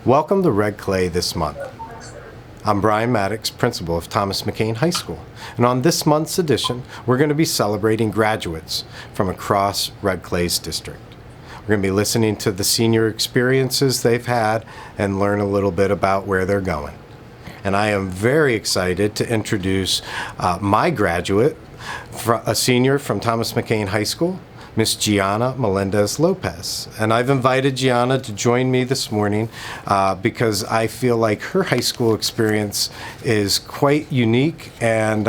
Welcome to Red Clay this month. I'm Brian Maddox, principal of Thomas McCain High School, and on this month's edition, we're going to be celebrating graduates from across Red Clay's district. We're going to be listening to the senior experiences they've had and learn a little bit about where they're going. And I am very excited to introduce my graduate, a senior from Thomas McCain High School, Miss Gianna Melendez-Lopez. And I've invited Gianna to join me this morning because I feel like her high school experience is quite unique and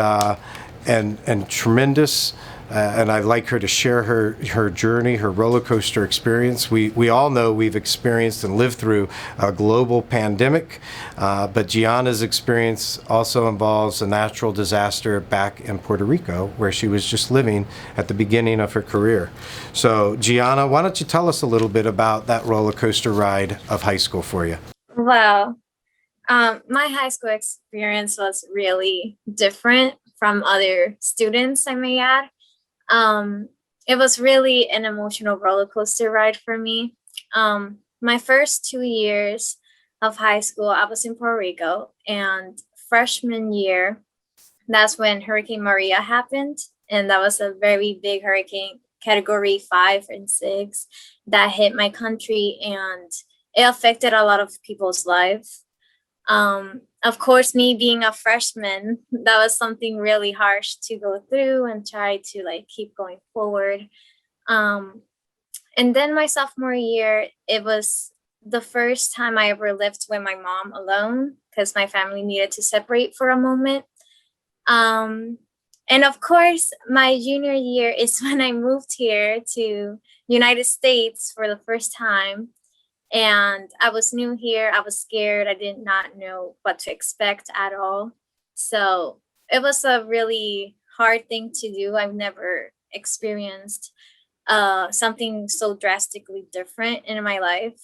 tremendous. And I'd like her to share her journey, her roller coaster experience. We all know we've experienced and lived through a global pandemic, but Gianna's experience also involves a natural disaster back in Puerto Rico, where she was just living at the beginning of her career. So Gianna, why don't you tell us a little bit about that roller coaster ride of high school for you? Well, my high school experience was really different from other students, I may add. It was really an emotional roller coaster ride for me. My first 2 years of high school, I was in Puerto Rico, and freshman year, that's when Hurricane Maria happened. And that was a very big hurricane, category 5 and 6, that hit my country, and it affected a lot of people's lives. Of course, me being a freshman, that was something really harsh to go through and try to keep going forward. And then my sophomore year, it was the first time I ever lived with my mom alone because my family needed to separate for a moment. And of course, my junior year is when I moved here to United States for the first time. And I was new here. I was scared. I did not know what to expect at all. So it was a really hard thing to do. I've never experienced something so drastically different in my life.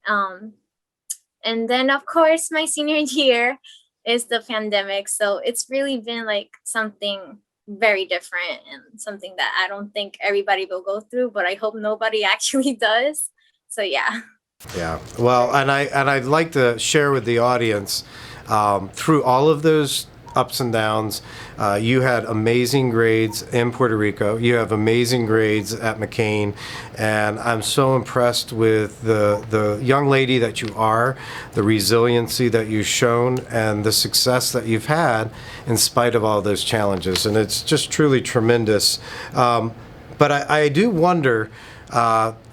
And then, of course, my senior year is the pandemic. So it's really been something very different and something that I don't think everybody will go through, but I hope nobody actually does. So, yeah. Yeah, well, and I'd like to share with the audience, through all of those ups and downs, you had amazing grades in Puerto Rico. You have amazing grades at McCain, and I'm so impressed with the young lady that you are, the resiliency that you've shown, and the success that you've had in spite of all those challenges. And it's just truly tremendous. But I do wonder,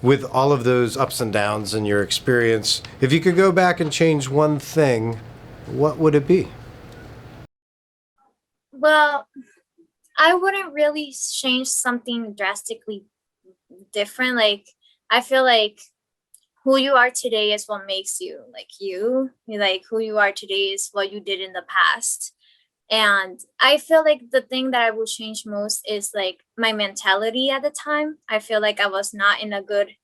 with all of those ups and downs in your experience, if you could go back and change one thing, what would it be? Well, I wouldn't really change something drastically different. I feel like who you are today is what makes you you. Who you are today is what you did in the past. And I feel like the thing that I will change most is my mentality at the time. I feel like I was not in a good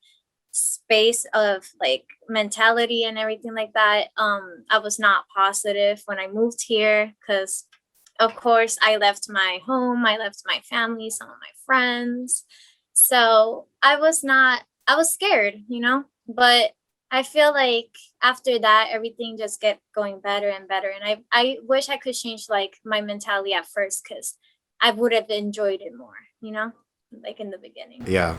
space of mentality and everything like that. I was not positive when I moved here because of course I left my home, I left my family, some of my friends. So I was scared. But I feel like after that, everything just kept going better and better. And I wish I could change my mentality at first because I would have enjoyed it more, in the beginning. Yeah,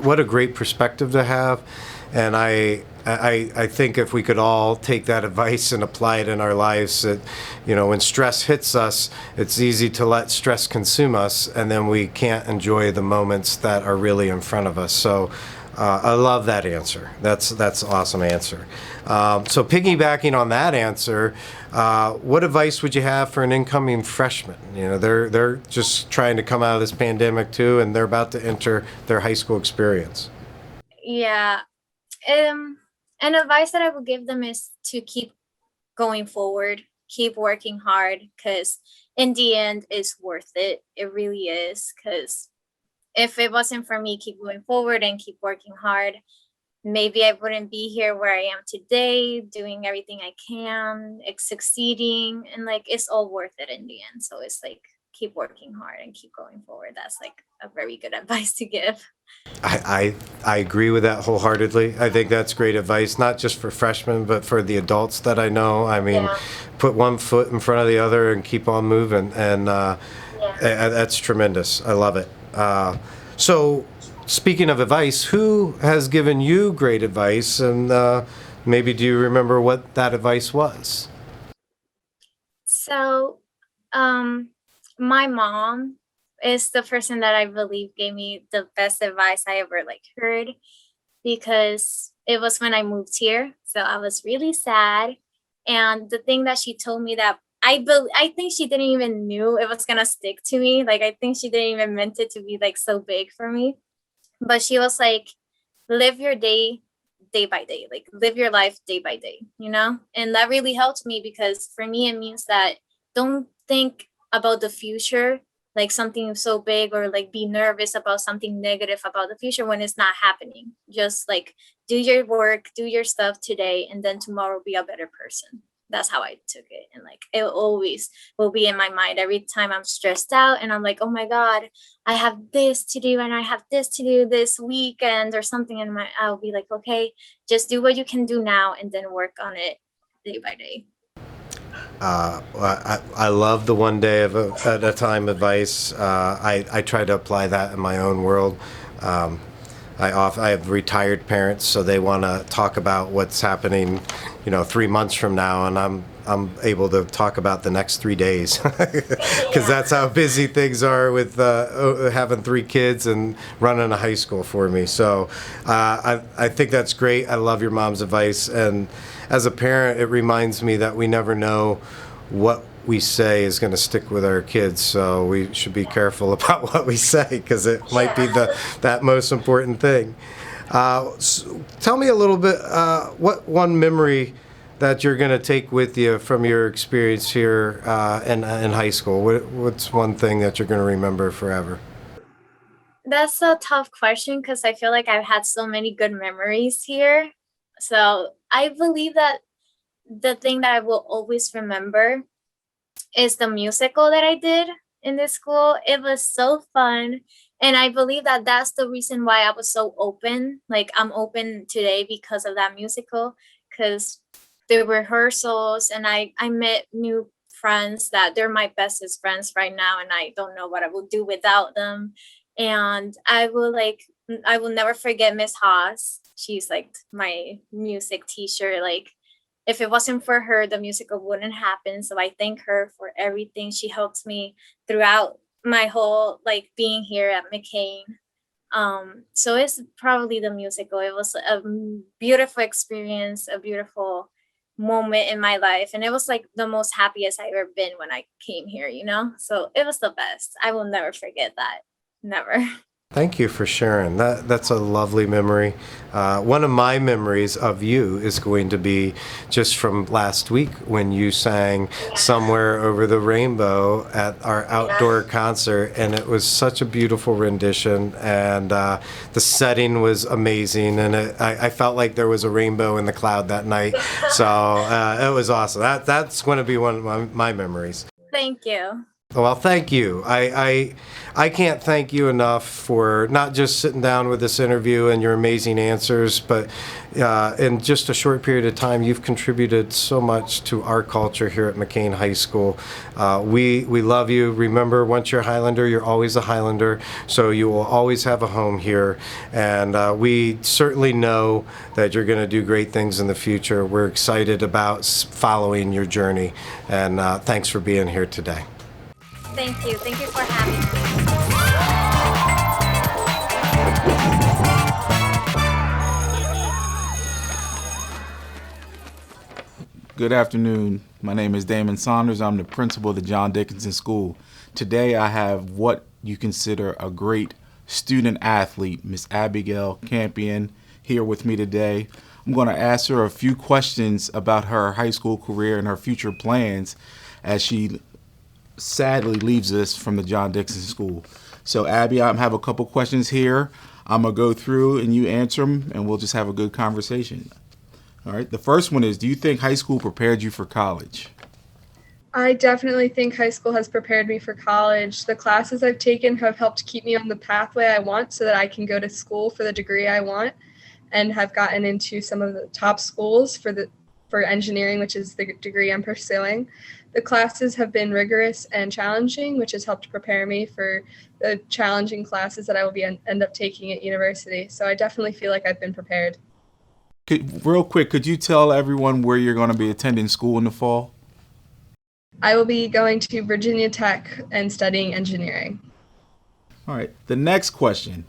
what a great perspective to have. And I think if we could all take that advice and apply it in our lives, that, when stress hits us, it's easy to let stress consume us, and then we can't enjoy the moments that are really in front of us. So I love that answer. That's an awesome answer. So piggybacking on that answer, what advice would you have for an incoming freshman? They're just trying to come out of this pandemic too, and they're about to enter their high school experience. Yeah. An advice that I would give them is to keep going forward, keep working hard, because in the end, it's worth it. It really is. Because if it wasn't for me, keep going forward and keep working hard, maybe I wouldn't be here where I am today, doing everything I can, succeeding, and it's all worth it in the end. So it's keep working hard and keep going forward. That's a very good advice to give. I agree with that wholeheartedly. I think that's great advice, not just for freshmen, but for the adults that I know. I mean, Yeah, put one foot in front of the other and keep on moving. And yeah. that's tremendous. I love it. So, speaking of advice, who has given you great advice? And maybe do you remember what that advice was? So, um, my mom is the person that I believe gave me the best advice I ever like heard, because it was when I moved here. So I was really sad. And the thing that she told me that I think she didn't even knew it was gonna stick to me. Like I think she didn't even meant it to be like so big for me. But she was like, live your day by day, like live your life day by day, you know? And that really helped me, because for me it means that don't think about the future like something so big, or like be nervous about something negative about the future when it's not happening. Just like do your work, do your stuff today, and then tomorrow be a better person. That's how I took it. And like it always will be in my mind every time I'm stressed out and I'm like, oh my God, I have this to do and I have this to do this weekend or something. And I'll be like, okay, just do what you can do now and then work on it day by day. I love the one day at a time advice. I try to apply that in my own world. Um, I have retired parents, so they want to talk about what's happening, 3 months from now, and I'm able to talk about the next 3 days because that's how busy things are with having 3 kids and running a high school for me. So I think that's great. I love your mom's advice, and as a parent, it reminds me that we never know what we say is going to stick with our kids, so we should be careful about what we say because it might be that most important thing. Tell me a little bit, what one memory that you're going to take with you from your experience here in high school? What's one thing that you're going to remember forever? That's a tough question because I feel like I've had so many good memories here. So I believe that the thing that I will always remember is the musical that I did in this school. It was so fun. And I believe that that's the reason why I was so open. Like I'm open today because of that musical, because the rehearsals and I met new friends that they're my bestest friends right now. And I don't know what I would do without them. And I will never forget Miss Haas. She's like my music teacher. Like if it wasn't for her, the musical wouldn't happen. So I thank her for everything. She helped me throughout my whole like being here at McCain. So it's probably the musical. It was a beautiful experience, a beautiful moment in my life. And it was like the most happiest I've ever been when I came here, you know? So it was the best. I will never forget that. Never. Thank you for sharing. That's a lovely memory. One of my memories of you is going to be just from last week when you sang "Somewhere Over the Rainbow" at our outdoor concert, and it was such a beautiful rendition, and the setting was amazing, and I felt like there was a rainbow in the cloud that night. So it was awesome. That's going to be one of my memories. Thank you. Well, thank you. I can't thank you enough for not just sitting down with this interview and your amazing answers, but in just a short period of time, you've contributed so much to our culture here at McCain High School. We love you. Remember, once you're a Highlander, you're always a Highlander, so you will always have a home here. And we certainly know that you're going to do great things in the future. We're excited about following your journey, and thanks for being here today. Thank you. Thank you for having me. Good afternoon. My name is Damon Saunders. I'm the principal of the John Dickinson School. Today I have what you consider a great student athlete, Miss Abigail Campion, here with me today. I'm going to ask her a few questions about her high school career and her future plans as she sadly leaves us from the John Dickinson School. So Abby, I have a couple questions here. I'm going to go through and you answer them and we'll just have a good conversation. All right. The first one is, do you think high school prepared you for college? I definitely think high school has prepared me for college. The classes I've taken have helped keep me on the pathway I want so that I can go to school for the degree I want and have gotten into some of the top schools for engineering, which is the degree I'm pursuing. The classes have been rigorous and challenging, which has helped prepare me for the challenging classes that I will end up taking at university. So I definitely feel like I've been prepared. Real quick, could you tell everyone where you're going to be attending school in the fall? I will be going to Virginia Tech and studying engineering. All right. The next question.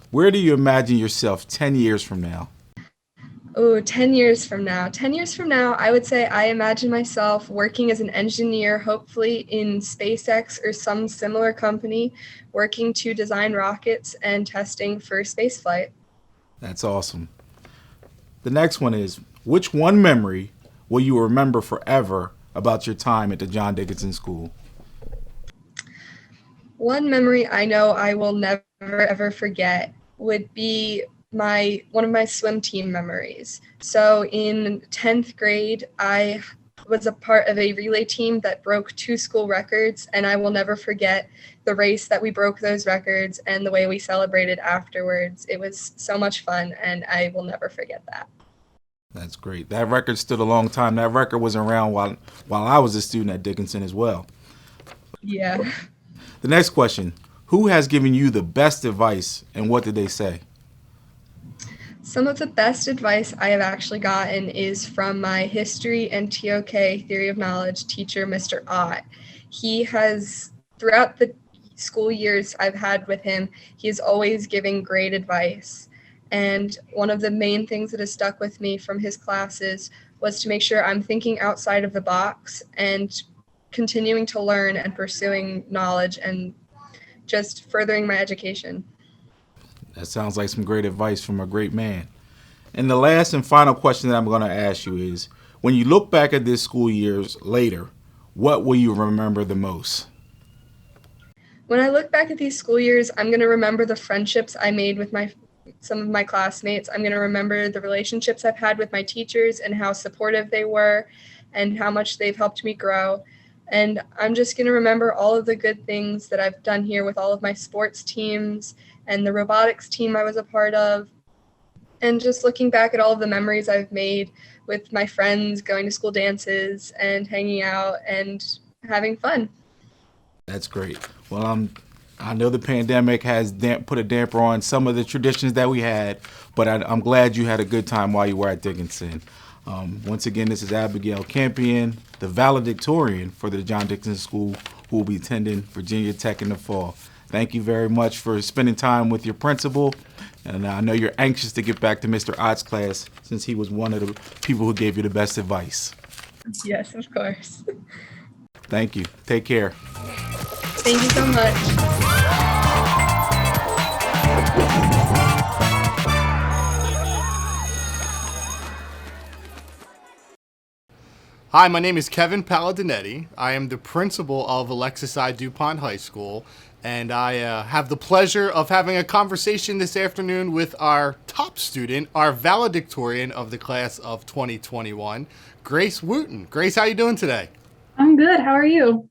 Where do you imagine yourself 10 years from now? Oh, 10 years from now. 10 years from now, I would say I imagine myself working as an engineer, hopefully in SpaceX or some similar company, working to design rockets and testing for spaceflight. That's awesome. The next one is, which one memory will you remember forever about your time at the John Dickinson School? One memory I know I will never ever forget would be one of my swim team memories. So in 10th grade, I was a part of a relay team that broke 2 school records, and I will never forget the race that we broke those records and the way we celebrated afterwards. It was so much fun, and I will never forget that. That's great. That record stood a long time. That record was around while I was a student at Dickinson as well. Yeah. The next question, who has given you the best advice and what did they say? Some of the best advice I have actually gotten is from my history and TOK theory of knowledge teacher, Mr. Ott. He has, throughout the school years I've had with him, he is always giving great advice. And one of the main things that has stuck with me from his classes was to make sure I'm thinking outside of the box and continuing to learn and pursuing knowledge and just furthering my education. That sounds like some great advice from a great man. And the last and final question that I'm going to ask you is, when you look back at this school years later, what will you remember the most? When I look back at these school years, I'm going to remember the friendships I made with some of my classmates. I'm going to remember the relationships I've had with my teachers and how supportive they were and how much they've helped me grow. And I'm just going to remember all of the good things that I've done here with all of my sports teams and the robotics team I was a part of. And just looking back at all of the memories I've made with my friends, going to school dances and hanging out and having fun. That's great. Well, I know the pandemic has put a damper on some of the traditions that we had, but I'm glad you had a good time while you were at Dickinson. Once again, this is Abigail Campion, the valedictorian for the John Dickinson School, who will be attending Virginia Tech in the fall. Thank you very much for spending time with your principal, and I know you're anxious to get back to Mr. Ott's class since he was one of the people who gave you the best advice. Yes, of course. Thank you. Take care. Thank you so much. Hi, my name is Kevin Paladinetti. I am the principal of Alexis Dupont High School, and I have the pleasure of having a conversation this afternoon with our top student, our valedictorian of the class of 2021, Grace Wooten. Grace, how you doing today? I'm good. How are you?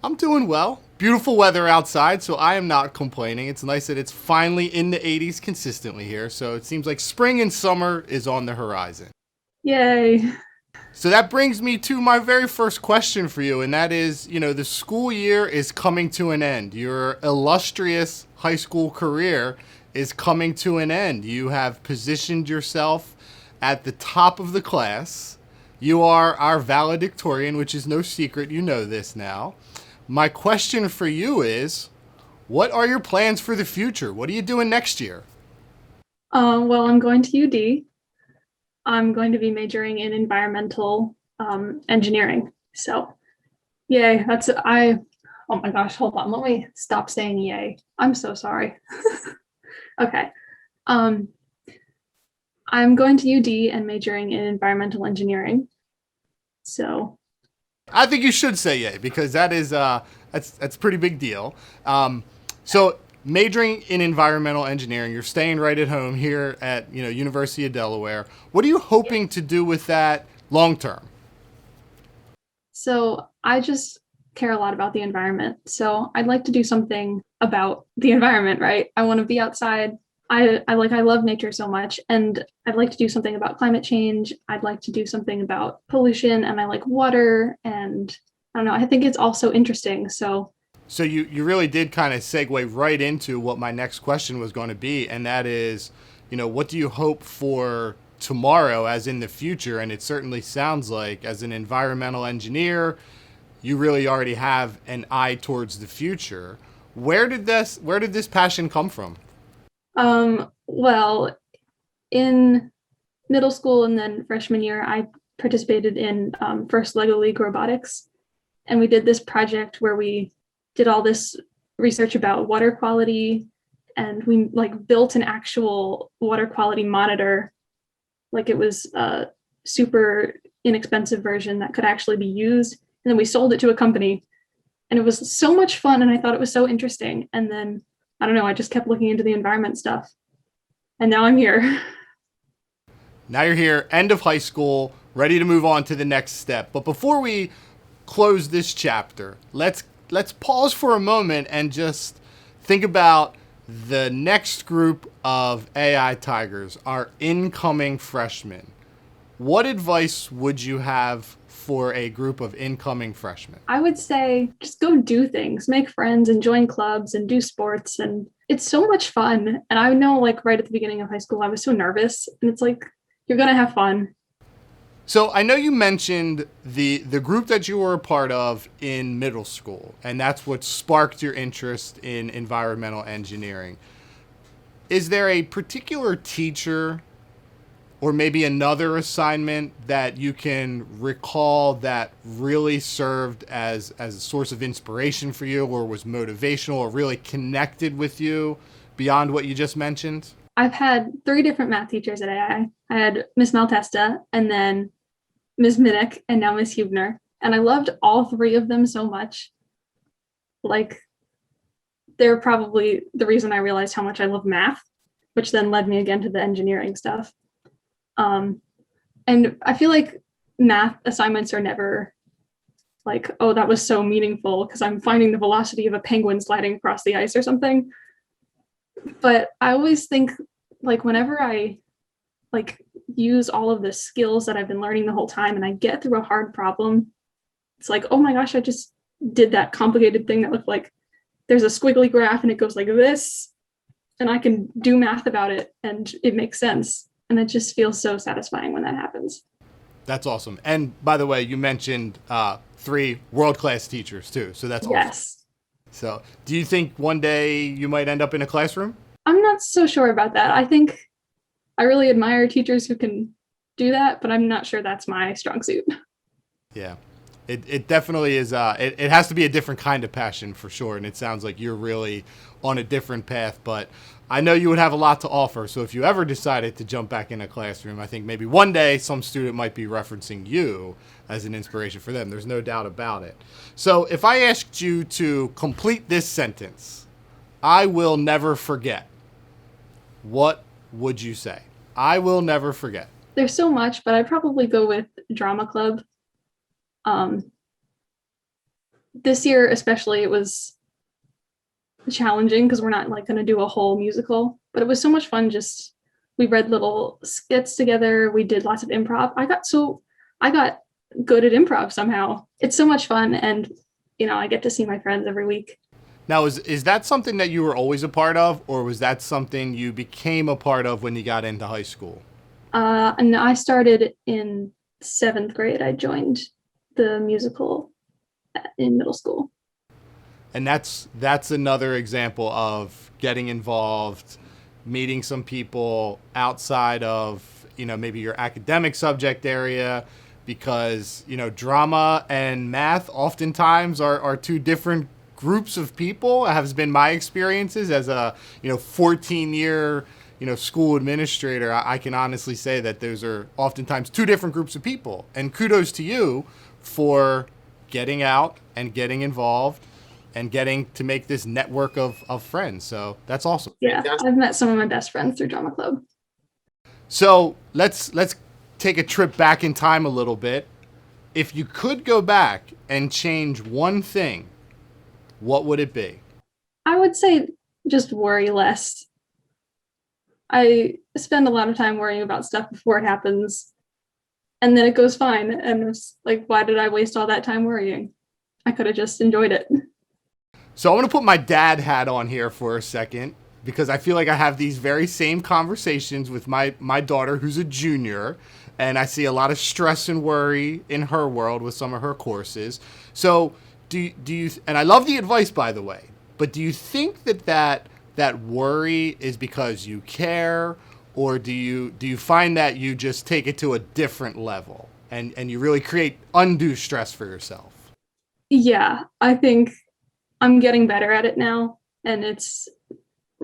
I'm doing well. Beautiful weather outside, so I am not complaining. It's nice that it's finally in the 80s consistently here, so it seems like spring and summer is on the horizon. Yay. So that brings me to my very first question for you, and that is, the school year is coming to an end. Your illustrious high school career is coming to an end. You have positioned yourself at the top of the class. You are our valedictorian, which is no secret. You know this now. My question for you is, what are your plans for the future? What are you doing next year? Well, I'm going to UD. I'm going to be majoring in environmental engineering. So, yay. Oh my gosh, hold on. Let me stop saying yay. I'm so sorry. Okay. I'm going to UD and majoring in environmental engineering. So, I think you should say yay, because that is that's a pretty big deal. So majoring in environmental engineering, you're staying right at home here at University of Delaware. What are you hoping to do with that long term? So I just care a lot about the environment. So I'd like to do something about the environment, right? I want to be outside. I love nature so much, and I'd like to do something about climate change. I'd like to do something about pollution, and I like water, and I don't know, I think it's also interesting. So you really did kind of segue right into what my next question was going to be, and that is, what do you hope for tomorrow as in the future? And it certainly sounds like as an environmental engineer, you really already have an eye towards the future. Where did this passion come from? Well, in middle school and then freshman year, I participated in first Lego League robotics, and we did this project where we did all this research about water quality, and we built an actual water quality monitor. It was a super inexpensive version that could actually be used, and then we sold it to a company, and it was so much fun, and I thought it was so interesting. And then I don't know, I just kept looking into the environment stuff, and now I'm here. Now you're here, end of high school, ready to move on to the next step. But before we close this chapter, let's pause for a moment and just think about the next group of AI Tigers, our incoming freshmen. What advice would you have for a group of incoming freshmen? I would say just go do things, make friends and join clubs and do sports. And it's so much fun. And I know right at the beginning of high school, I was so nervous, and it's you're going to have fun. So I know you mentioned the group that you were a part of in middle school, and that's what sparked your interest in environmental engineering. Is there a particular teacher or maybe another assignment that you can recall that really served as a source of inspiration for you, or was motivational, or really connected with you beyond what you just mentioned? I've had 3 different math teachers at AI. I had Miss Maltesta, and then Ms. Minnick, and now Miss Hubner. And I loved all 3 of them so much. They're probably the reason I realized how much I love math, which then led me again to the engineering stuff. And I feel like math assignments are never oh, that was so meaningful because I'm finding the velocity of a penguin sliding across the ice or something. But I always think whenever I use all of the skills that I've been learning the whole time and I get through a hard problem, it's oh my gosh, I just did that complicated thing that looked like there's a squiggly graph and it goes like this, and I can do math about it and it makes sense. And it just feels so satisfying when that happens. That's awesome. And by the way, you mentioned 3 world-class teachers too, so that's awesome. Yes. So do you think one day you might end up in a classroom? I'm not so sure about that. I think I really admire teachers who can do that, but I'm not sure that's my strong suit. Yeah, it definitely is. It has to be a different kind of passion for sure. And it sounds like you're really on a different path, but I know you would have a lot to offer. So if you ever decided to jump back in a classroom, I think maybe one day some student might be referencing you as an inspiration for them. There's no doubt about it. So if I asked you to complete this sentence, I will never forget, what would you say? I will never forget. There's so much, but I'd probably go with drama club. This year especially, it was challenging because we're not going to do a whole musical, but it was so much fun. We read little skits together. We did lots of improv. I got good at improv somehow. It's so much fun, and I get to see my friends every week. Now, is that something that you were always a part of, or was that something you became a part of when you got into high school? And I started in 7th grade. I joined the musical in middle school. And that's another example of getting involved, meeting some people outside of, maybe your academic subject area, because, drama and math oftentimes are 2 different groups of people. Has been my experiences as a 14-year school administrator. I can honestly say that those are oftentimes 2 different groups of people, and kudos to you for getting out and getting involved and getting to make this network of friends. So that's awesome. Yeah, I've met some of my best friends through drama club. So let's take a trip back in time a little bit. if you could go back and change one thing, what would it be? I would say just worry less. I spend a lot of time worrying about stuff before it happens, and then it goes fine. And it's like, why did I waste all that time worrying? I could have just enjoyed it. So I'm going to put my dad hat on here for a second, because I feel like I have these very same conversations with my daughter, who's a junior, and I see a lot of stress and worry in her world with some of her courses. So do you, and I love the advice, by the way, but do you think that worry is because you care, or do you find that you just take it to a different level and you really create undue stress for yourself? Yeah, I think I'm getting better at it now, and it's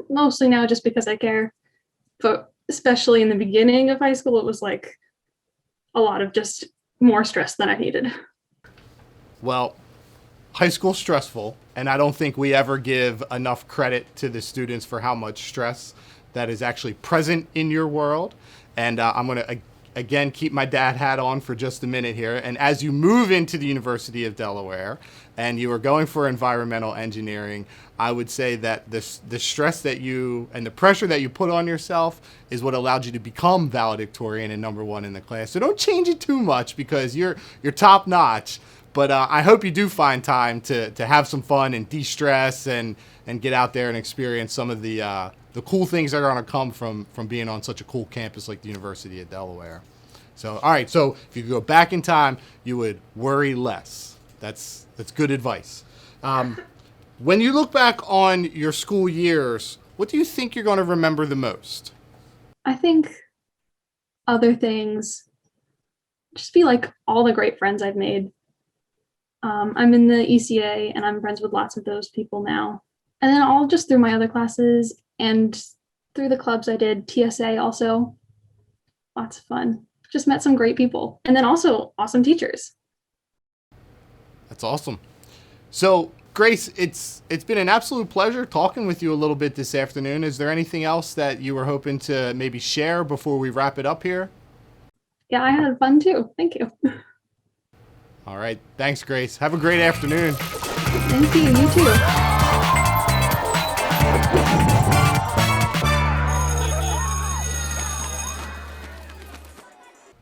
mostly now just because I care. But especially in the beginning of high school, it was like a lot of just more stress than I needed. Well, high school's stressful, and I don't think we ever give enough credit to the students for how much stress that is actually present in your world. And I'm going to, again, keep my dad hat on for just a minute here. And as you move into the University of Delaware and you are going for environmental engineering, I would say that the stress that you and the pressure that you put on yourself is what allowed you to become valedictorian and number one in the class. So don't change it too much, because you're top notch. But I hope you do find time to have some fun and de-stress and get out there and experience some of the cool things that are going to come from being on such a cool campus like the University of Delaware. So, all right. So if you could go back in time, you would worry less. That's good advice. When you look back on your school years, what do you think you're going to remember the most? I think other things, just be like all the great friends I've made. I'm in the ECA, and I'm friends with lots of those people now. And then all just through my other classes and through the clubs I did, TSA also. Lots of fun. Just met some great people. And then also awesome teachers. That's awesome. So, Grace, it's been an absolute pleasure talking with you a little bit this afternoon. Is there anything else that you were hoping to maybe share before we wrap it up here? Yeah, I had fun too. Thank you. All right. Thanks, Grace. Have a great afternoon. Thank you. You too.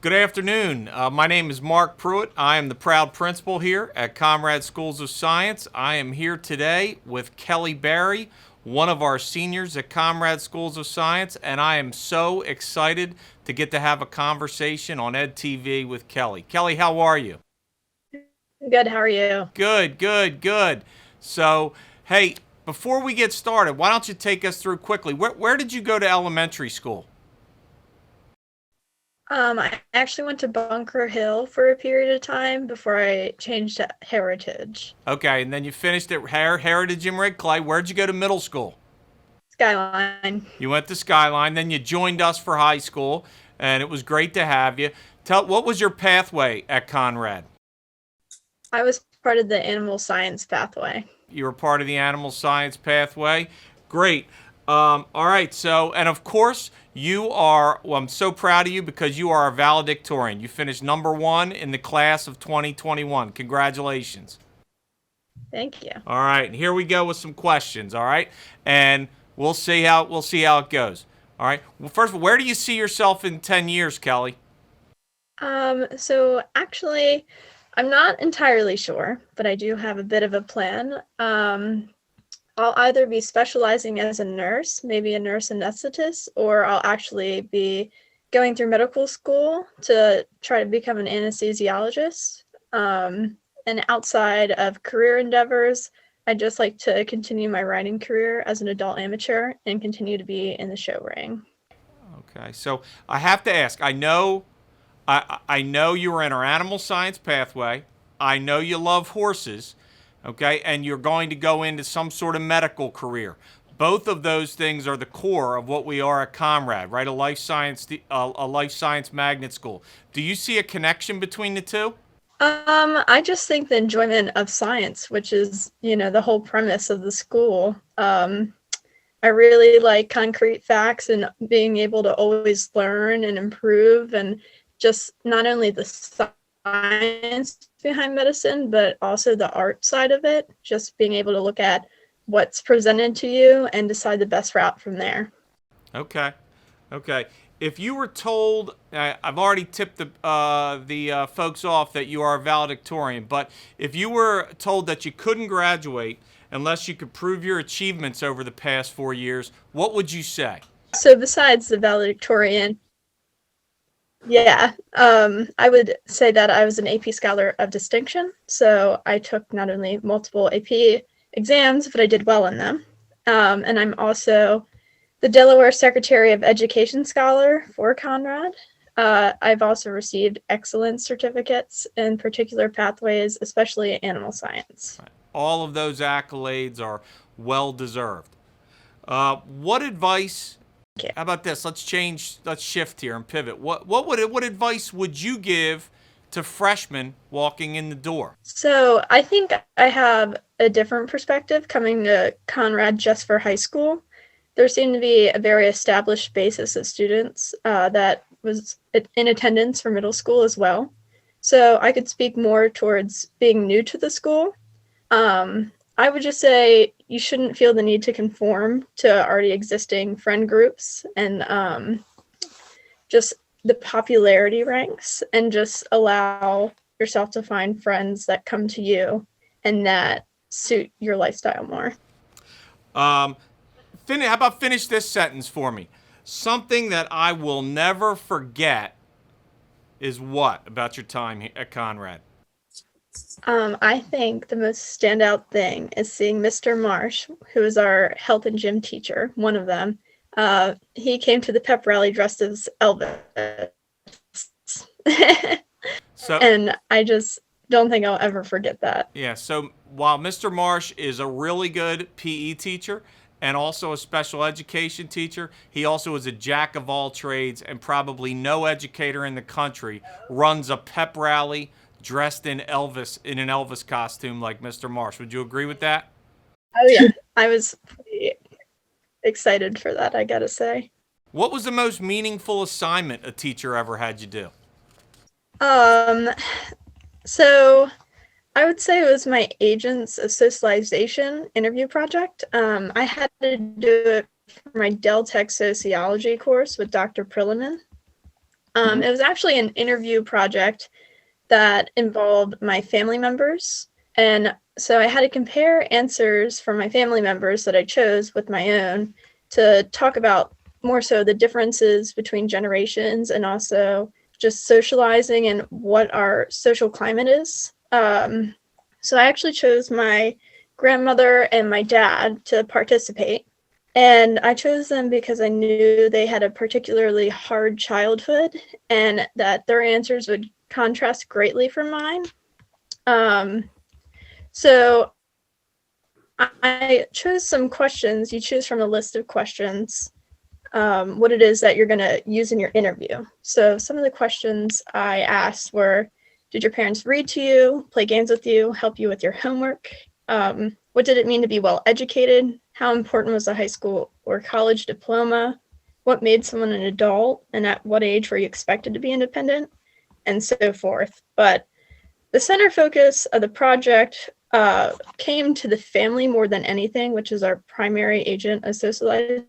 Good afternoon. My name is Mark Pruitt. I am the proud principal here at Comrade Schools of Science. I am here today with Kelly Barry, one of our seniors at Comrade Schools of Science, and I am so excited to get to have a conversation on Ed TV with Kelly. Kelly, how are you? Good. How are you? Good, good, good. So, hey, before we get started, why don't you take us through quickly, where did you go to elementary school? I actually went to Bunker Hill for a period of time before I changed to Heritage. Okay, and then you finished at Heritage in Red Clay. Where'd you go to middle school? Skyline. You went to Skyline, then you joined us for high school, and it was great to have you. What was your pathway at Conrad? I was part of the animal science pathway. You were part of the animal science pathway. Great. All right, so, and of course, I'm so proud of you because you are a valedictorian. You finished number one in the class of 2021. Congratulations. Thank you. All right, and here we go with some questions, all right? And we'll see how it goes. All right. Well, first of all, where do you see yourself in 10 years, Kelly? So actually, I'm not entirely sure, but I do have a bit of a plan. I'll either be specializing as a nurse, maybe a nurse anesthetist, or I'll actually be going through medical school to try to become an anesthesiologist. And outside of career endeavors, I'd just like to continue my writing career as an adult amateur and continue to be in the show ring. Okay, so I have to ask, I know you were in our animal science pathway. I know you love horses. Okay, and you're going to go into some sort of medical career. Both of those things are the core of what we are at Comrade, right? A life science magnet school. Do you see a connection between the two? I just think the enjoyment of science, which is, the whole premise of the school. I really like concrete facts and being able to always learn and improve, and just not only the science behind medicine, but also the art side of it, just being able to look at what's presented to you and decide the best route from there. Okay. Okay. If you were told, I've already tipped the folks off that you are a valedictorian, but if you were told that you couldn't graduate unless you could prove your achievements over the past 4 years, what would you say? So besides the valedictorian, yeah, I would say that I was an AP Scholar of Distinction. So I took not only multiple AP exams, but I did well in them. And I'm also the Delaware Secretary of Education Scholar for Conrad. I've also received excellence certificates in particular pathways, especially animal science. All of those accolades are well deserved. What advice? How about this? Let's shift here and pivot. What advice would you give to freshmen walking in the door? So I think I have a different perspective coming to Conrad just for high school. There seemed to be a very established basis of students that was in attendance for middle school as well. So I could speak more towards being new to the school. I would just say you shouldn't feel the need to conform to already existing friend groups and just the popularity ranks, and just allow yourself to find friends that come to you and that suit your lifestyle more. How about finish this sentence for me? Something that I will never forget is what about your time at Conrad? I think the most standout thing is seeing Mr. Marsh, who is our health and gym teacher, one of them. He came to the pep rally dressed as Elvis. And I just don't think I'll ever forget that. Yeah, so while Mr. Marsh is a really good PE teacher and also a special education teacher, he also is a jack of all trades, and probably no educator in the country runs a pep rally dressed in an Elvis costume like Mr. Marsh. Would you agree with that? Oh yeah, I was pretty excited for that, I gotta say. What was the most meaningful assignment a teacher ever had you do? So I would say it was my Agents of Socialization interview project. I had to do it for my Del Tech Sociology course with Dr. Prilliman. It was actually an interview project that involved my family members. And so I had to compare answers from my family members that I chose with my own to talk about more so the differences between generations and also just socializing and what our social climate is. So I actually chose my grandmother and my dad to participate. And I chose them because I knew they had a particularly hard childhood and that their answers would contrast greatly from mine. So I chose some questions. You choose from a list of questions what it is that you're going to use in your interview. So some of the questions I asked were, did your parents read to you, play games with you, help you with your homework? What did it mean to be well educated? How important was a high school or college diploma? What made someone an adult? And at what age were you expected to be independent? And so forth. But the center focus of the project came to the family more than anything, which is our primary agent of socialization.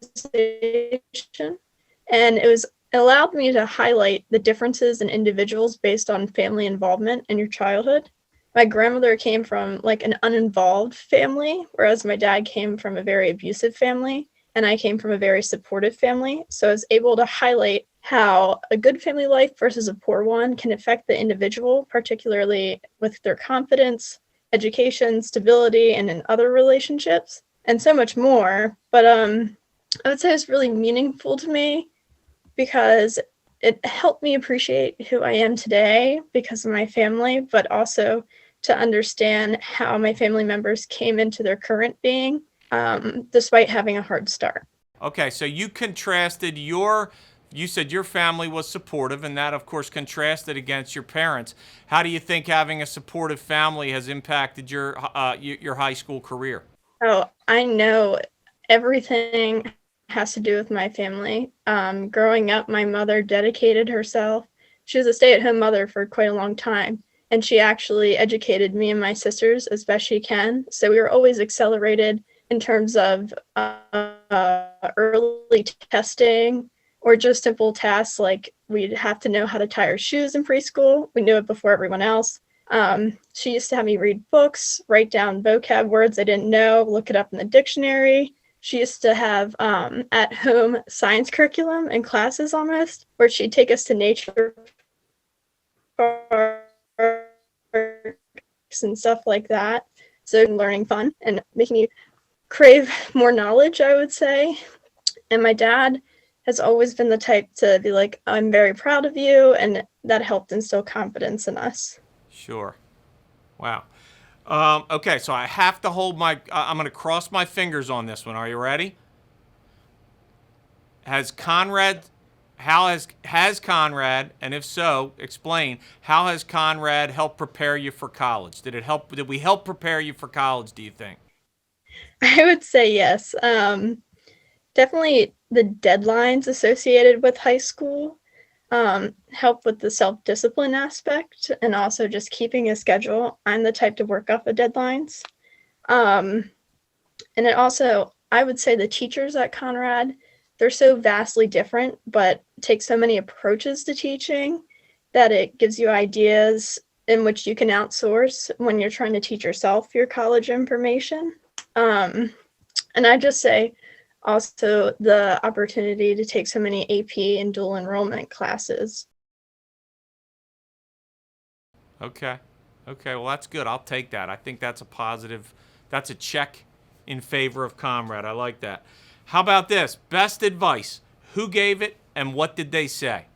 And it allowed me to highlight the differences in individuals based on family involvement in your childhood. My grandmother came from like an uninvolved family, whereas my dad came from a very abusive family, and I came from a very supportive family. So I was able to highlight how a good family life versus a poor one can affect the individual, particularly with their confidence, education, stability, and in other relationships, and so much more. But I would say it's really meaningful to me because it helped me appreciate who I am today because of my family, but also to understand how my family members came into their current being, despite having a hard start. Okay, so you contrasted you said your family was supportive, and that, of course, contrasted against your parents. How do you think having a supportive family has impacted your high school career? Oh, I know everything has to do with my family. Growing up, my mother dedicated herself. she was a stay-at-home mother for quite a long time, and she actually educated me and my sisters as best she can. So we were always accelerated in terms of early testing or just simple tasks like we'd have to know how to tie our shoes in preschool. We knew it before everyone else. She used to have me read books, write down vocab words I didn't know, look it up in the dictionary. She used to have at-home science curriculum and classes almost, where she'd take us to nature parks and stuff like that. So learning fun and making you crave more knowledge, I would say. And my dad has always been the type to be like, I'm very proud of you, and that helped instill confidence in us. Sure. Wow. Okay, so I have to hold I'm going to cross my fingers on this one. Are you ready? Has Conrad, and if so, explain, how has Conrad helped prepare you for college? Did we help prepare you for college, do you think? I would say yes. Definitely the deadlines associated with high school help with the self-discipline aspect and also just keeping a schedule. I'm the type to work off of deadlines. And it also, I would say the teachers at Conrad, they're so vastly different, but take so many approaches to teaching that it gives you ideas in which you can outsource when you're trying to teach yourself your college information. And I just say also the opportunity to take so many AP and dual enrollment classes. Okay, well, that's good. I'll take that. I think that's a positive, that's a check in favor of Conrad. I like that. How about this? Best advice. Who gave it and what did they say?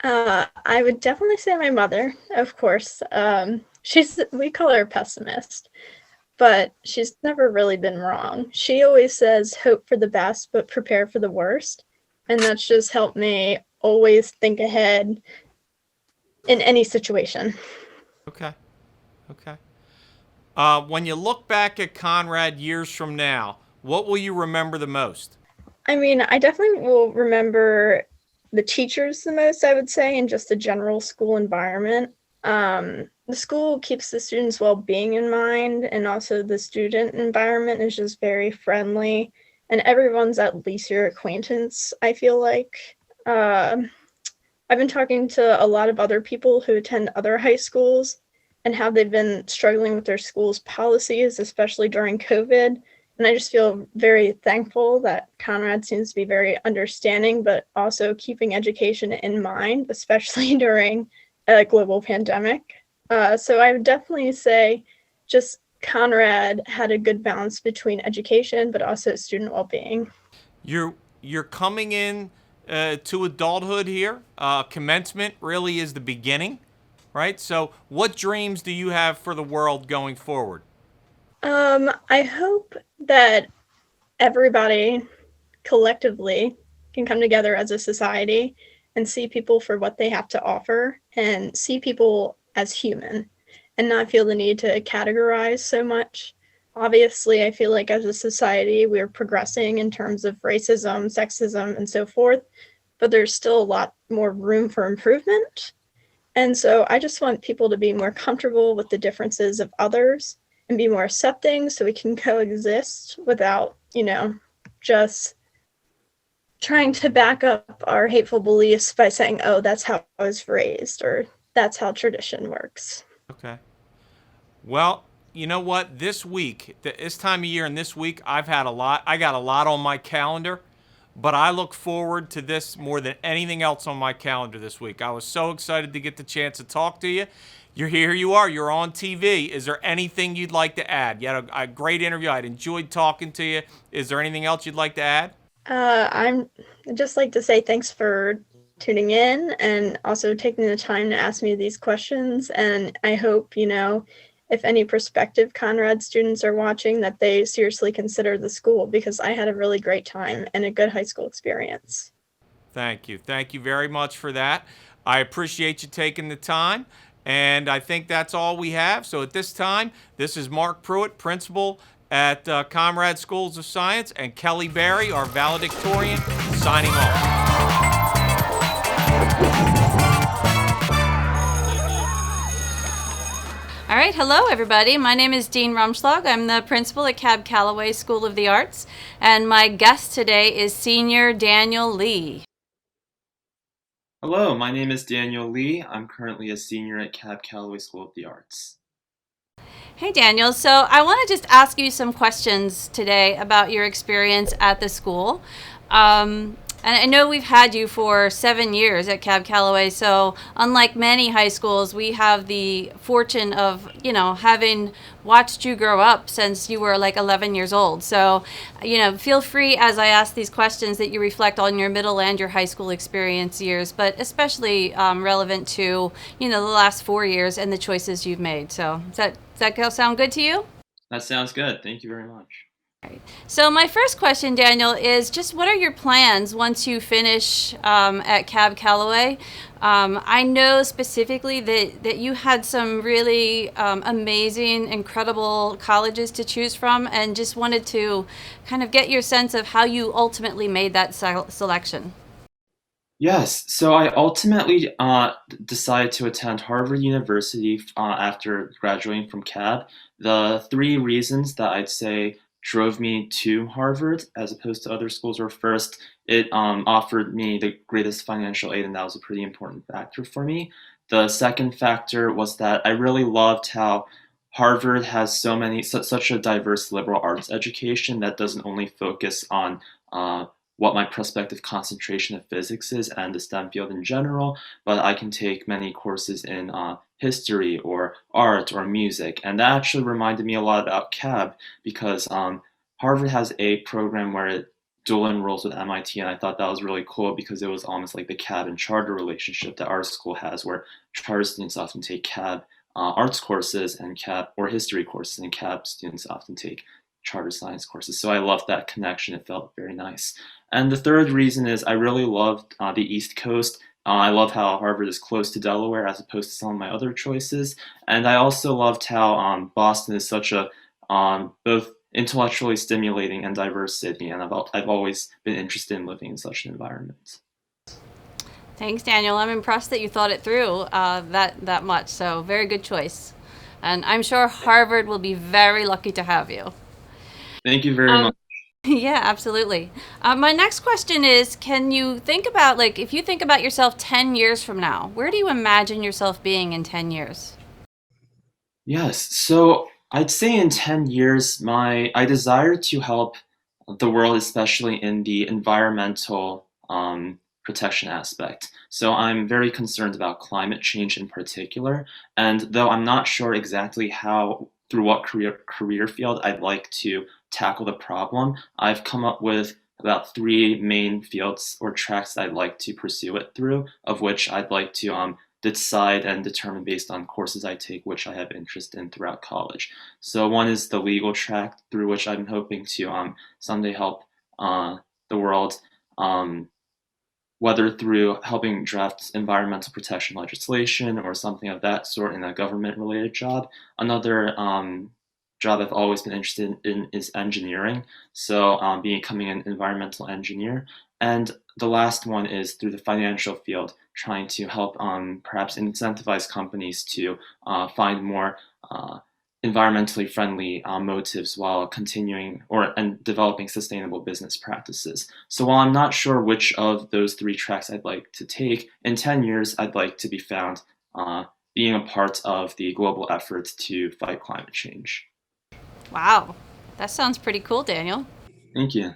I would definitely say my mother, of course. We call her a pessimist, but she's never really been wrong. She always says, hope for the best, but prepare for the worst. And that's just helped me always think ahead in any situation. Okay. When you look back at Conrad years from now, what will you remember the most? I mean, I definitely will remember the teachers the most, I would say, and just the general school environment. The school keeps the students' well-being in mind, and also the student environment is just very friendly, and everyone's at least your acquaintance, I feel like. I've been talking to a lot of other people who attend other high schools and how they've been struggling with their school's policies, especially during COVID. And I just feel very thankful that Conrad seems to be very understanding, but also keeping education in mind, especially during a global pandemic. So I would definitely say just Conrad had a good balance between education, but also student well-being. You're coming in to adulthood here. Commencement really is the beginning, right? So what dreams do you have for the world going forward? I hope that everybody collectively can come together as a society and see people for what they have to offer and see people as human and not feel the need to categorize so much. Obviously, I feel like as a society, we're progressing in terms of racism, sexism, and so forth, but there's still a lot more room for improvement. And so I just want people to be more comfortable with the differences of others and be more accepting so we can coexist without, just trying to back up our hateful beliefs by saying, oh, that's how I was raised, or that's how tradition works. Okay. Well, you know what? This week, this time of year and this week, I got a lot on my calendar, but I look forward to this more than anything else on my calendar this week. I was so excited to get the chance to talk to you. Here you are. You're on TV. Is there anything you'd like to add? You had a great interview. I'd enjoyed talking to you. Is there anything else you'd like to add? I'd just like to say thanks for tuning in and also taking the time to ask me these questions. And I hope, if any prospective Conrad students are watching, that they seriously consider the school, because I had a really great time and a good high school experience. Thank you. Thank you very much for that. I appreciate you taking the time. And I think that's all we have. So at this time, this is Mark Pruitt, principal at Conrad Schools of Science, and Kelly Barry, our valedictorian, signing off. right, hello everybody. My name is Dean Rumschlag. I'm the principal at Calloway School of the Arts, and my guest today is Senior Daniel Lee. Hello, my name is Daniel Lee. I'm currently a senior at Calloway School of the Arts. Hey Daniel, so I want to just ask you some questions today about your experience at the school. And I know we've had you for 7 years at Calloway, so unlike many high schools, we have the fortune of, having watched you grow up since you were like 11 years old. So, feel free as I ask these questions that you reflect on your middle and your high school experience years, but especially relevant to, the last 4 years and the choices you've made. So does that sound good to you? That sounds good. Thank you very much. So my first question, Daniel, is just what are your plans once you finish at Calloway? I know specifically that you had some really amazing, incredible colleges to choose from, and just wanted to kind of get your sense of how you ultimately made that selection. Yes, so I ultimately decided to attend Harvard University after graduating from CAB. The three reasons that I'd say drove me to Harvard as opposed to other schools were: first, it offered me the greatest financial aid, and that was a pretty important factor for me. The second factor was that I really loved how Harvard has such a diverse liberal arts education that doesn't only focus on what my prospective concentration of physics is and the STEM field in general, but I can take many courses in history or art or music. And that actually reminded me a lot about CAB because Harvard has a program where it dual enrolls with MIT, and I thought that was really cool because it was almost like the CAB and charter relationship that our school has, where charter students often take CAB arts courses and CAB or history courses, and CAB students often take charter science courses. So I loved that connection. It felt very nice. And the third reason is I really loved the East Coast. I love how Harvard is close to Delaware as opposed to some of my other choices. And I also loved how Boston is such a both intellectually stimulating and diverse city. And I've always been interested in living in such an environment. Thanks, Daniel. I'm impressed that you thought it through that much. So very good choice. And I'm sure Harvard will be very lucky to have you. Thank you very much. Yeah, absolutely. My next question is, can you think about, if you think about yourself 10 years from now, where do you imagine yourself being in 10 years? Yes, so I'd say in 10 years, I desire to help the world, especially in the environmental protection aspect. So I'm very concerned about climate change in particular, and though I'm not sure exactly through what career field I'd like to tackle the problem, I've come up with about 3 main fields or tracks I'd like to pursue it through, of which I'd like to decide and determine based on courses I take, which I have interest in throughout college. So one is the legal track, through which I'm hoping to someday help the world, whether through helping draft environmental protection legislation or something of that sort in a government-related job. Another job I've always been interested in is engineering, so becoming an environmental engineer. And the last one is through the financial field, trying to help perhaps incentivize companies to find more environmentally friendly motives while continuing and developing sustainable business practices. So while I'm not sure which of those 3 tracks I'd like to take, in 10 years I'd like to be found being a part of the global efforts to fight climate change. Wow, that sounds pretty cool, Daniel. Thank you.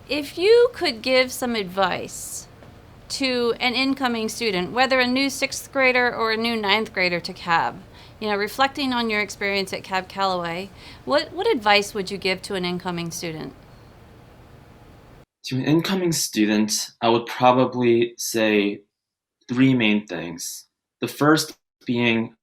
If you could give some advice to an incoming student, whether a new 6th grader or a new 9th grader to CAB, reflecting on your experience at Calloway, what advice would you give to an incoming student? To an incoming student, I would probably say 3 main things. The first being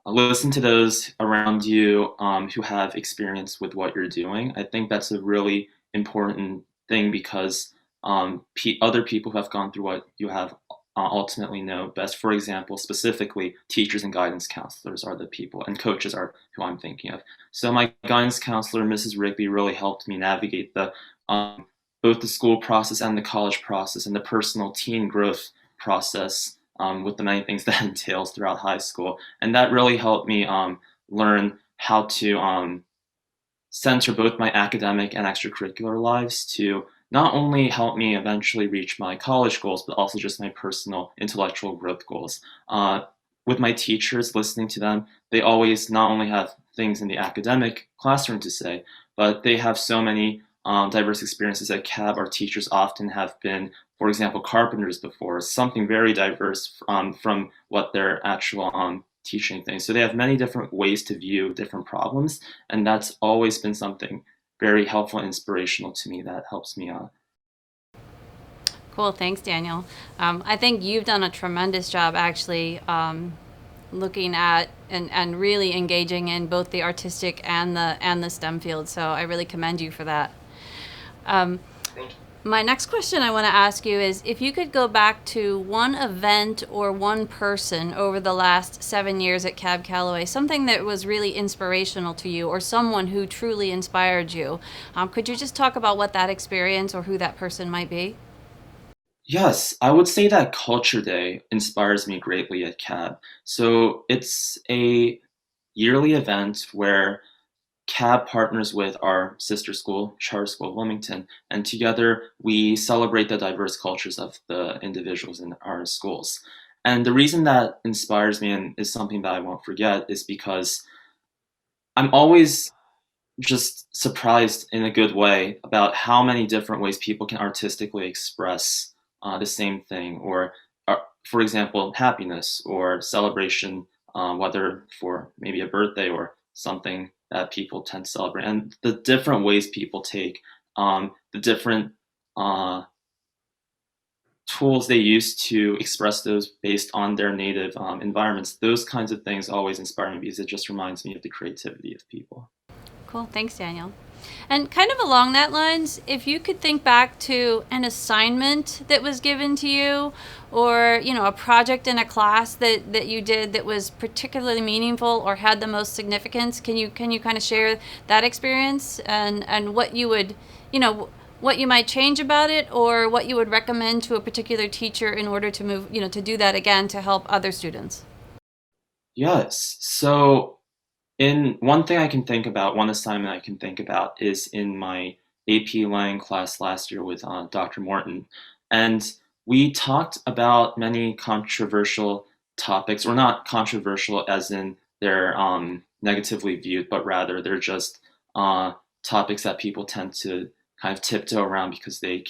listen to those around you who have experience with what you're doing. I think that's a really important thing because other people who have gone through what you have ultimately know best. For example, specifically, teachers and guidance counselors are the people, and coaches are who I'm thinking of. So my guidance counselor, Mrs. Rigby, really helped me navigate both the school process and the college process and the personal teen growth process with the many things that entails throughout high school. And that really helped me learn how to center both my academic and extracurricular lives to not only help me eventually reach my college goals, but also just my personal intellectual growth goals. With my teachers, listening to them, they always not only have things in the academic classroom to say, but they have so many diverse experiences at CAB. Our teachers often have been, for example, carpenters before, something very diverse from what their actual teaching things. So they have many different ways to view different problems, and that's always been something very helpful and inspirational to me that helps me out. Cool, thanks, Daniel. I think you've done a tremendous job actually looking at and really engaging in both the artistic and the STEM field. So I really commend you for that. Thank you. My next question I want to ask you is if you could go back to one event or one person over the last 7 years at Cab Calloway, something that was really inspirational to you or someone who truly inspired you, could you just talk about what that experience or who that person might be? Yes, I would say that Culture Day inspires me greatly at CAB. So it's a yearly event where CAB partners with our sister school, Charter School of Wilmington, and together we celebrate the diverse cultures of the individuals in our schools. And the reason that inspires me and is something that I won't forget is because I'm always just surprised in a good way about how many different ways people can artistically express the same thing, or for example, happiness or celebration, whether for maybe a birthday or something that people tend to celebrate, and the different ways people take, the different tools they use to express those based on their native environments. Those kinds of things always inspire me because it just reminds me of the creativity of people. Cool, thanks, Daniel. And kind of along that lines, if you could think back to an assignment that was given to you or, a project in a class that you did that was particularly meaningful or had the most significance, can you kind of share that experience and what you would, what you might change about it or what you would recommend to a particular teacher in order to move, to do that again to help other students? Yes. So one thing I can think about, one assignment I can think about is in my AP Lang class last year with Dr. Morton. And we talked about many controversial topics, or not controversial as in they're negatively viewed, but rather they're just topics that people tend to kind of tiptoe around because they're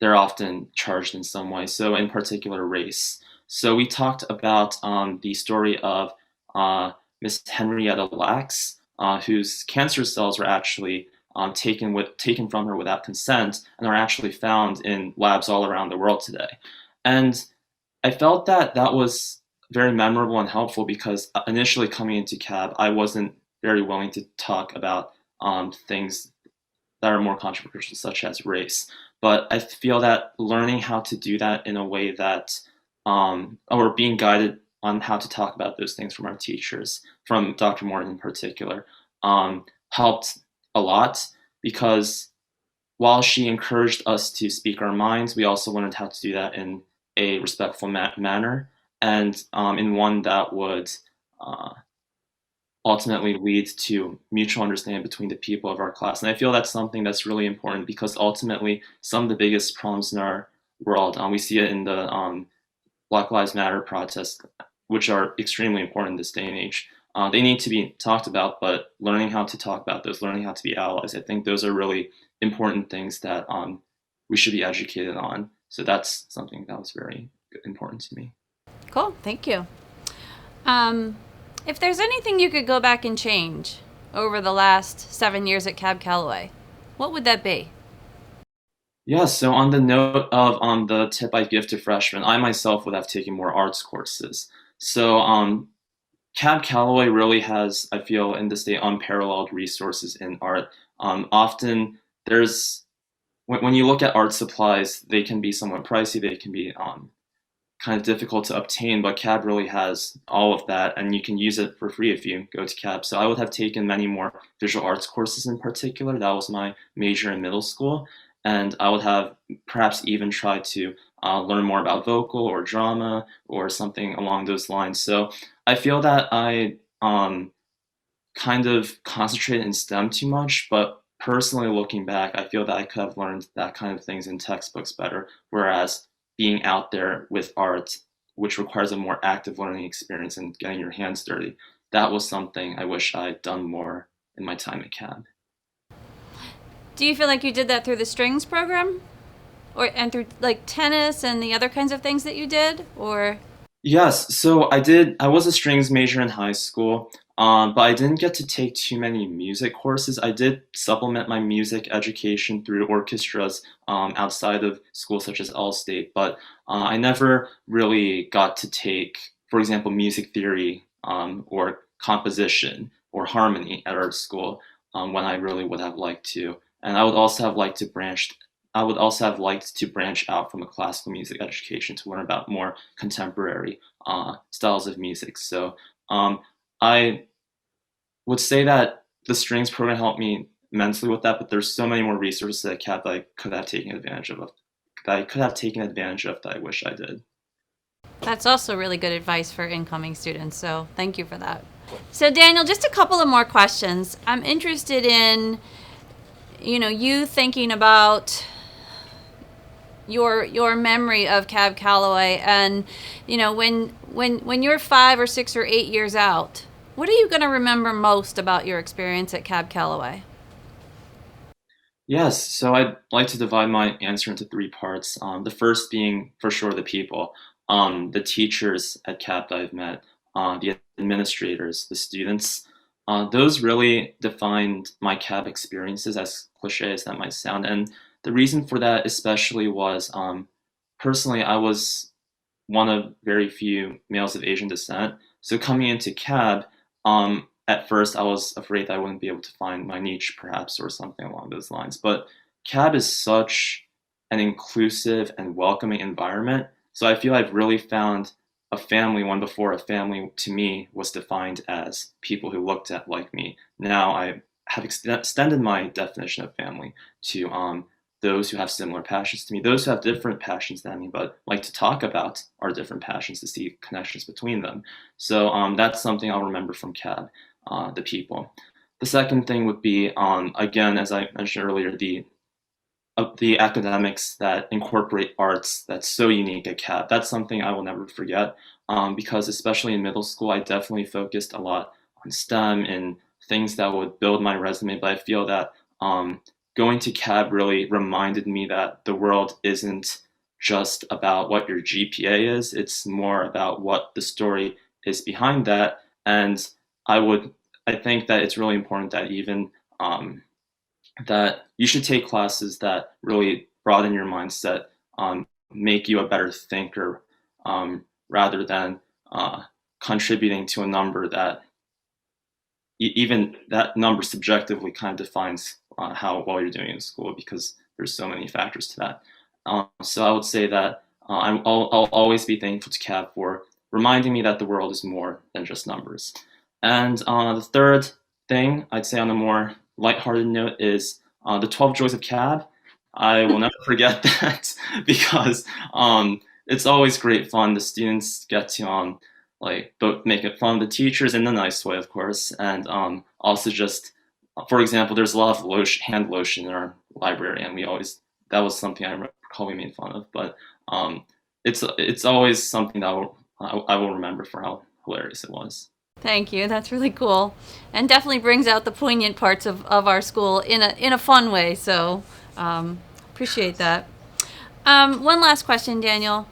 often charged in some way. So in particular, race. So we talked about the story of Miss Henrietta Lacks, whose cancer cells were actually taken from her without consent and are actually found in labs all around the world today. And I felt that was very memorable and helpful because initially coming into CAB, I wasn't very willing to talk about things that are more controversial, such as race. But I feel that learning how to do that in a way that, or being guided on how to talk about those things from our teachers, from Dr. Morton in particular, helped a lot because while she encouraged us to speak our minds, we also learned how to do that in a respectful manner and in one that would ultimately lead to mutual understanding between the people of our class. And I feel that's something that's really important because ultimately some of the biggest problems in our world, we see it in the Black Lives Matter protests, which are extremely important in this day and age. They need to be talked about, but learning how to talk about those, learning how to be allies, I think those are really important things that we should be educated on. So that's something that was very important to me. Cool, thank you. If there's anything you could go back and change over the last 7 years at Cab Calloway, what would that be? Yeah, so on the note of the tip I give to freshmen, I myself would have taken more arts courses. So Cab Calloway really has, I feel, in the state, unparalleled resources in art. Often when you look at art supplies, they can be somewhat pricey, they can be kind of difficult to obtain, but CAB really has all of that, and you can use it for free if you go to CAB. So I would have taken many more visual arts courses in particular. That was my major in middle school. and I would have perhaps even tried to learn more about vocal or drama or something along those lines. So I feel that I kind of concentrated in STEM too much, but personally looking back, I feel that I could have learned that kind of things in textbooks better, whereas being out there with art, which requires a more active learning experience and getting your hands dirty, that was something I wish I'd done more in my time at CAB. Do you feel like you did that through the strings program? And through like tennis and the other kinds of things that you did? Or Yes, so I was a strings major in high school, but I didn't get to take too many music courses. I did supplement my music education through orchestras outside of school, such as Allstate, but I never really got to take, for example, music theory or composition or harmony at our school when I really would have liked to. And I would also have liked to branch out from a classical music education to learn about more contemporary styles of music. So I would say that the strings program helped me immensely with that, but there's so many more resources at CAP that I could have taken advantage of that I wish I did. that's also really good advice for incoming students. So thank you for that. So Daniel, just a couple of more questions. I'm interested in, you thinking about your memory of Cab Calloway, and when you're 5 or 6 or 8 years out, what are you going to remember most about your experience at Cab Calloway? Yes, so I'd like to divide my answer into 3 parts. The first being for sure the people, the teachers at CAP that I've met, the administrators, the students. Those really defined my CAB experiences, as cliche as that might sound. And the reason for that especially was, personally, I was one of very few males of Asian descent. So coming into CAB, at first I was afraid that I wouldn't be able to find my niche, perhaps, or something along those lines. But CAB is such an inclusive and welcoming environment. So I feel I've really found a family, one before a family to me was defined as people who looked at like me. Now I have extended my definition of family to those who have similar passions to me, those who have different passions than me, but like to talk about our different passions, to see connections between them. So that's something I'll remember from CAB, the people. The second thing would be, again, as I mentioned earlier, the academics that incorporate arts that's so unique at CAB. That's something I will never forget, because especially in middle school, I definitely focused a lot on STEM and things that would build my resume, but I feel that going to CAB really reminded me that the world isn't just about what your GPA is, it's more about what the story is behind that. And I think that it's really important that even that you should take classes that really broaden your mindset, make you a better thinker, rather than contributing to a number that even that number subjectively kind of defines how well you're doing in school, because there's so many factors to that. So I would say that I'll always be thankful to CAB for reminding me that the world is more than just numbers. And the third thing I'd say on a more lighthearted note is the 12 Joys of CAB. I will never forget that because it's always great fun. The students get to both make it fun of the teachers in a nice way, of course, and also just, for example, there's a lot of hand lotion in our library, and that was something I recall we made fun of. But it's always something that I will remember for how hilarious it was. Thank you. That's really cool, and definitely brings out the poignant parts of our school in a fun way. So appreciate that. One last question, Daniel.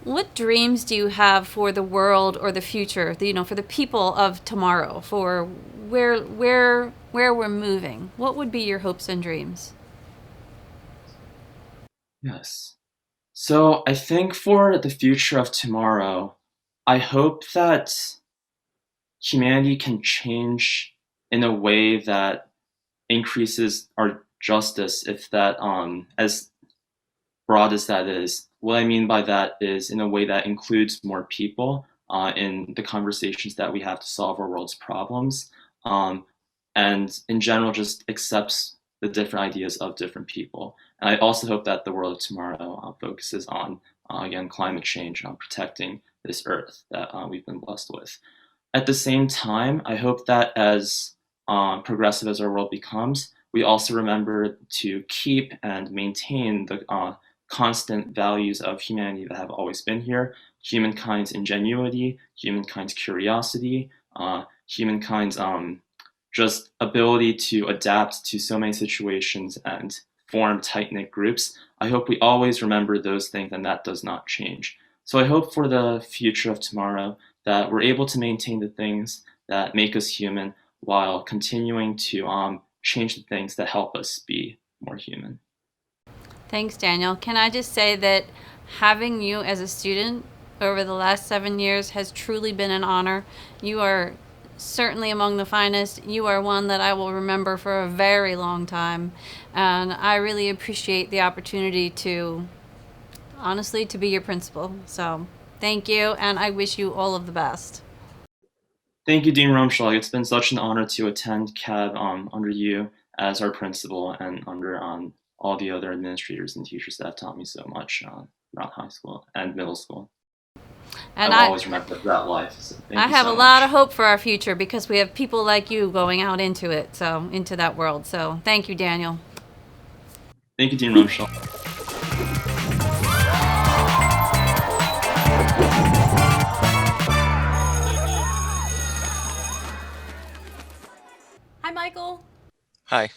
What dreams do you have for the world or the future? For the people of tomorrow, for where we're moving. What would be your hopes and dreams? Yes. So I think for the future of tomorrow, I hope that humanity can change in a way that increases our justice, if that, as broad as that is. What I mean by that is in a way that includes more people in the conversations that we have to solve our world's problems, and in general just accepts the different ideas of different people. And I also hope that the world of tomorrow focuses on, again, climate change, on protecting this earth that we've been blessed with. At the same time, I hope that as progressive as our world becomes, we also remember to keep and maintain the constant values of humanity that have always been here: humankind's ingenuity, humankind's curiosity, humankind's just ability to adapt to so many situations and form tight-knit groups. I hope we always remember those things, and that does not change. So I hope for the future of tomorrow that we're able to maintain the things that make us human while continuing to change the things that help us be more human. Thanks, Daniel. Can I just say that having you as a student over the last 7 years has truly been an honor. You are certainly among the finest. You are one that I will remember for a very long time. And I really appreciate the opportunity to, honestly, to be your principal. So thank you, and I wish you all of the best. Thank you, Dean Rumschlag. It's been such an honor to attend CAB under you as our principal and under all the other administrators and teachers that have taught me so much around high school and middle school. And I'll always remember that life. So I have a lot of hope for our future because we have people like you going out into it, so into that world. So thank you, Daniel. Thank you, Dean Rumschlag. Hi, Michael. Hi.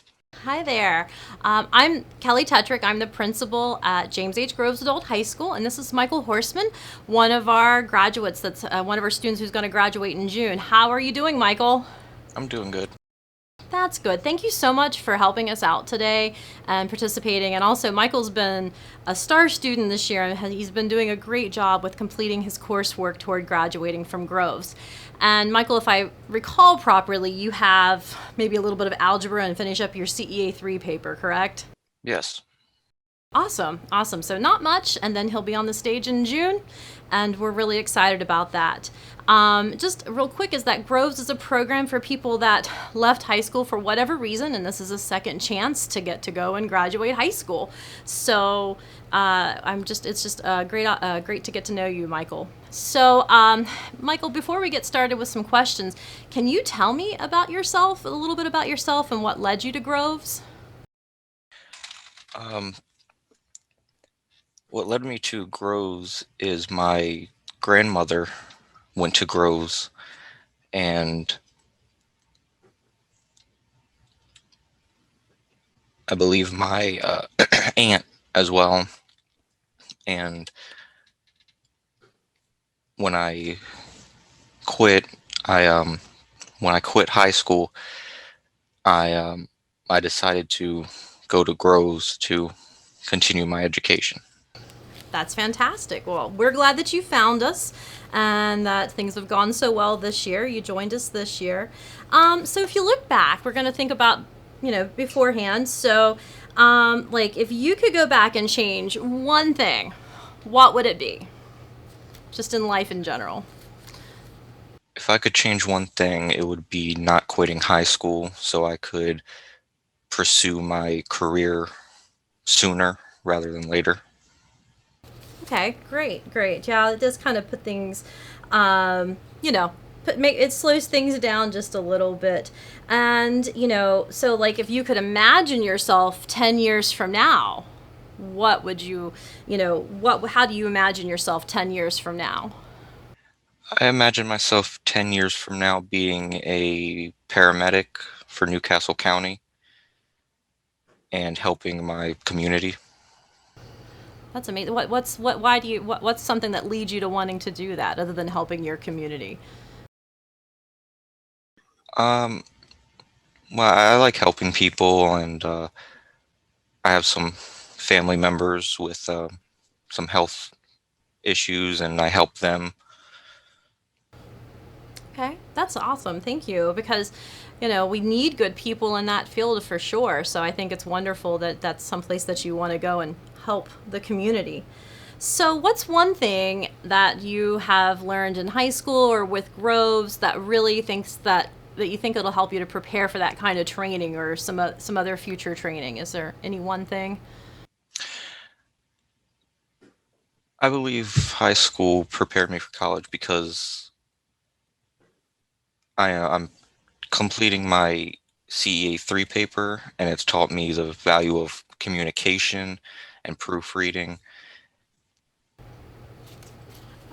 Hi there. I'm Kelly Tetrick. I'm the principal at James H. Groves Adult High School, and this is Michael Horseman, one of our graduates. That's one of our students who's going to graduate in June. How are you doing, Michael? I'm doing good. That's good. Thank you so much for helping us out today and participating. And also, Michael's been a star student this year, and he's been doing a great job with completing his coursework toward graduating from Groves. And Michael, if I recall properly, you have maybe a little bit of algebra and finish up your CEA 3 paper, correct? Yes. Awesome, awesome. So not much, and then he'll be on the stage in June, and we're really excited about that. Just real quick is that Groves is a program for people that left high school for whatever reason, and this is a second chance to get to go and graduate high school. So it's just great to get to know you, Michael. So Michael, before we get started with some questions, can you tell me about yourself, a little bit about yourself and what led you to Groves? What led me to Groves is my grandmother went to Groves, and I believe my aunt as well. And when I quit, when I quit high school, I decided to go to Groves to continue my education. That's fantastic. Well, we're glad that you found us and that things have gone so well this year. You joined us this year. So if you look back, we're going to think about, beforehand. So, if you could go back and change one thing, what would it be? Just in life in general. If I could change one thing, it would be not quitting high school so I could pursue my career sooner rather than later. Okay, great. Yeah, it does kind of put things, it slows things down just a little bit. And, so if you could imagine yourself 10 years from now, what would you, how do you imagine yourself 10 years from now? I imagine myself 10 years from now being a paramedic for Newcastle County and helping my community. That's amazing. What's something that leads you to wanting to do that other than helping your community? Well, I like helping people, and I have some family members with some health issues, and I help them. Okay, that's awesome. Thank you. Because, we need good people in that field for sure. So I think it's wonderful that that's someplace that you want to go and help the community. So what's one thing that you have learned in high school or with Groves that really thinks that you think it'll help you to prepare for that kind of training or some other future training? Is there any one thing? I believe high school prepared me for college because I'm completing my CEA 3 paper, and it's taught me the value of communication and proofreading.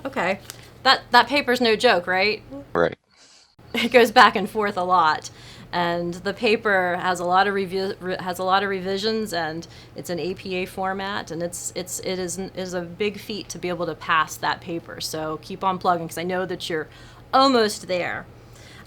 Okay. That paper's no joke, right? Right. It goes back and forth a lot. And the paper has a lot of revisions, and it's an APA format, and it is a big feat to be able to pass that paper. So keep on plugging, because I know that you're almost there.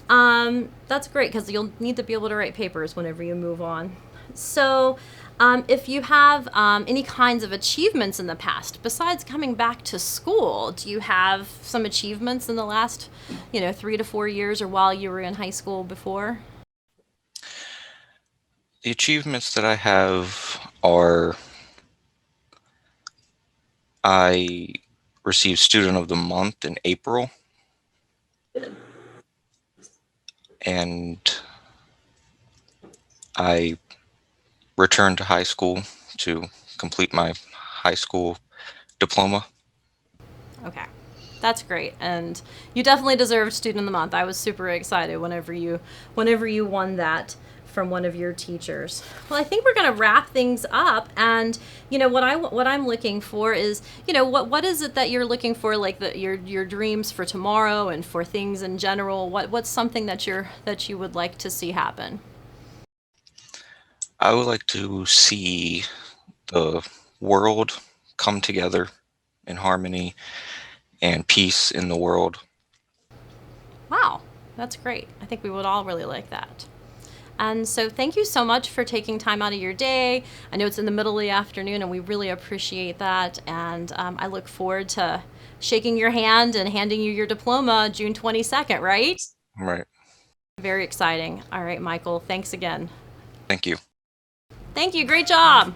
That's great, because you'll need to be able to write papers whenever you move on. So if you have any kinds of achievements in the past, besides coming back to school, do you have some achievements in the last 3 to 4 years or while you were in high school before? The achievements that I have are I received Student of the Month in April, and I returned to high school to complete my high school diploma. Okay, that's great, and you definitely deserve Student of the Month. I was super excited whenever you won that from one of your teachers. Well, I think we're going to wrap things up, and what I'm looking for is what is it that you're looking for, like your dreams for tomorrow and for things in general. What's something that you would like to see happen? I would like to see the world come together in harmony and peace in the world. Wow, that's great. I think we would all really like that. And so thank you so much for taking time out of your day. I know it's in the middle of the afternoon, and we really appreciate that. And I look forward to shaking your hand and handing you your diploma June 22nd, right? Right. Very exciting. All right, Michael, thanks again. Thank you. Thank you. Great job.